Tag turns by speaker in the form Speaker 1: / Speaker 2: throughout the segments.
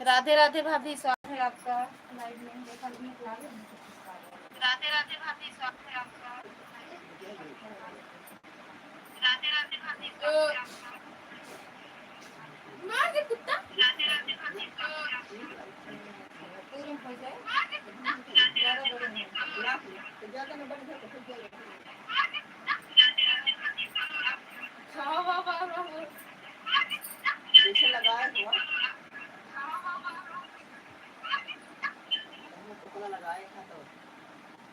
Speaker 1: राधे राधे भाभी, स्वागत है आपका लाइव में। देखा राधे राधे भाभी, स्वागत है आपका। राधे राधे भाभी, स्वागत है आपका। मार दे कुत्ता। राधे राधे भाभी, स्वागत है आपका। पूरी हो जाए। मार दे कुत्ता। राधे राधे भाभी, स्वागत है आपका। ज्यादा न बढ़ जाए तो फिर जाएगा। मार दे कुत्ता। राधे राधे भाभी, स्वागत है आपका। हां हां हां हां मार दे कुत्ता। पीछे लगाया हुआ। हां हां हां हमने टुकड़ा लगाया था तो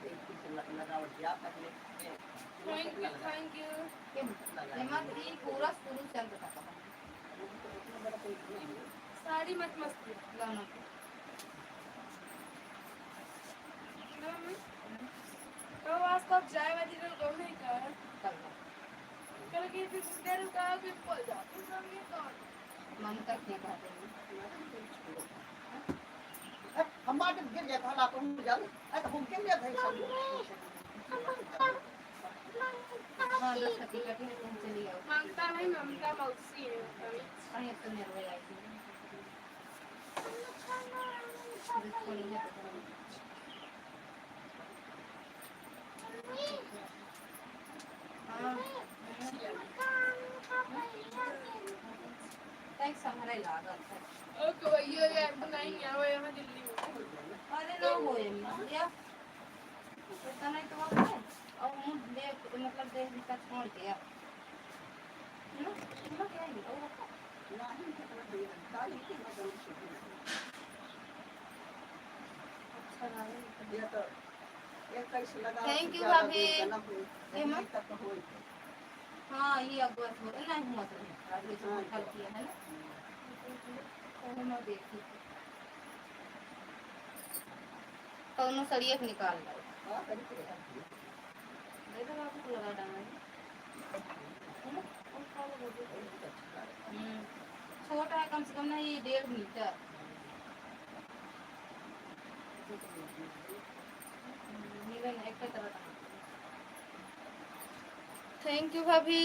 Speaker 1: एक पीछे लगावट या पहले थैंक यू हेमंत जी पूरा शुरू चल रहा था। साड़ी मत मस्त लाना तो आज तक जाए वाली तो गम नहीं कर कल के फिर देर का के पल जा तो सब ये कौन मन तक नहीं बात है हम बात गिर गया था ला तो हम जा तो हम गिर गया था हाँ 10 टिकट है तुम चली आओ मांगता नहीं ममता मौसी है अरे तो मेरे आई थी थैंक्स हमारा लागत है ओके भैया यार नहीं है वो यहाँ दिल्ली में अरे ना हो या पता नहीं तो वो है और मुंह देख मतलब देख का छोड़ दिया ना क्या है वो नहीं काली की मतलब अच्छा लगा तो एक कैसे लगा थैंक यू भाभी ये मत तक हो हाँ ये अगवा हो नहीं हुआ तो आगे से कल किया है ना तो मैं देखी कौनो सड़िया निकाल लो हां दे दो आपको लगा डालना छोटा है कम से कम ना ये 1.5 मीटर थैंक यू भाभी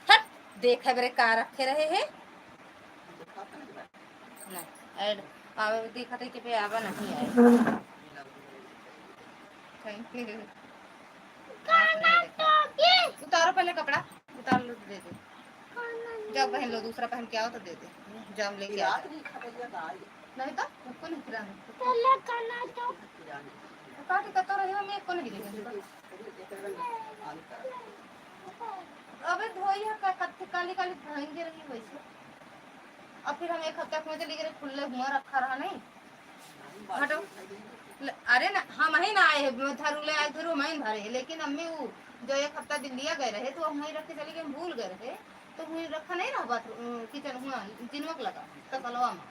Speaker 1: हट देखा बरे का रखे रहे हैं नहीं ऐड आवे देखा थे कि पे आवा नहीं आए थैंक यू उतारो पहले कपड़ा उतार लो दे दे जब पहन लो दूसरा पहन के आओ तो दे दे जब लेके आ नहीं तो उसको नहीं खिलाना पहले खाना तो काटी का तो रही हम एक को नहीं देंगे अबे धोई है कत्ते काली काली भांगे रही वैसे अब फिर हम एक हफ्ता में चली गए खुले हुआ रखा रहा नहीं हटो अरे ना हम ही ना आए धरुले आए धरू मैं भरे लेकिन अम्मी वो जो एक हफ्ता दिल्ली गए रहे तो हम वहीं रख के चली गए भूल गए रहे तो वहीं रखा नहीं रहा बाथरूम किचन हुआ जिनवक लगा तो कलवा में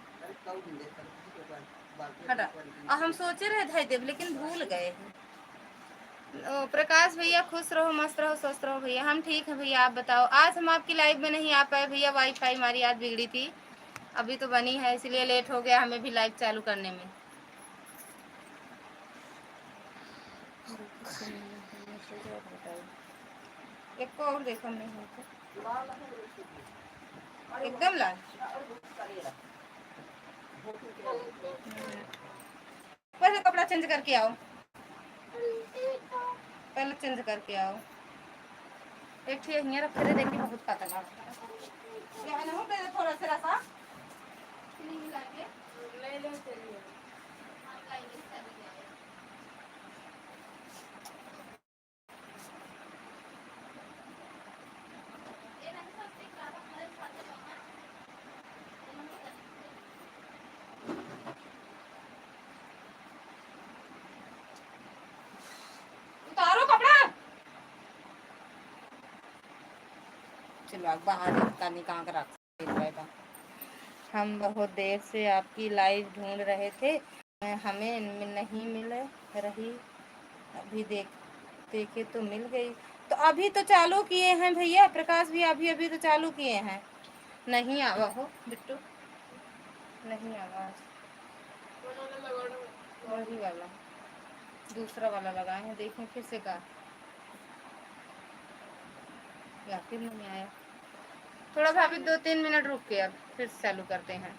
Speaker 1: हटा और हम सोचे रहे थे देव लेकिन भूल गए प्रकाश भैया खुश रहो मस्त रहो स्वस्थ रहो भैया हम ठीक है भैया आप बताओ आज हम आपकी लाइव में नहीं आ पाए भैया वाईफाई हमारी आज बिगड़ी थी अभी तो बनी है इसलिए लेट हो गया हमें भी लाइव चालू करने में एक को और देखो नहीं एकदम लाल पहले कपड़ा चेंज करके आओ पहले चेंज करके आओ एक ठीक यहाँ रखे थे देखिए बहुत पता लगा थोड़ा सा ले लो चलिए चलो बाहर कहाँ कर रख हम बहुत देर से आपकी लाइव ढूंढ रहे थे हमें नहीं मिल रही अभी देखे तो मिल गई तो अभी तो चालू किए हैं भैया प्रकाश भी अभी तो चालू किए हैं नहीं आवा हो बिट्टू नहीं आवाज वही वाला दूसरा वाला लगाए हैं देखें फिर से का या फिर नहीं आया थोड़ा भाभी 2-3 मिनट रुक के अब फिर चालू करते हैं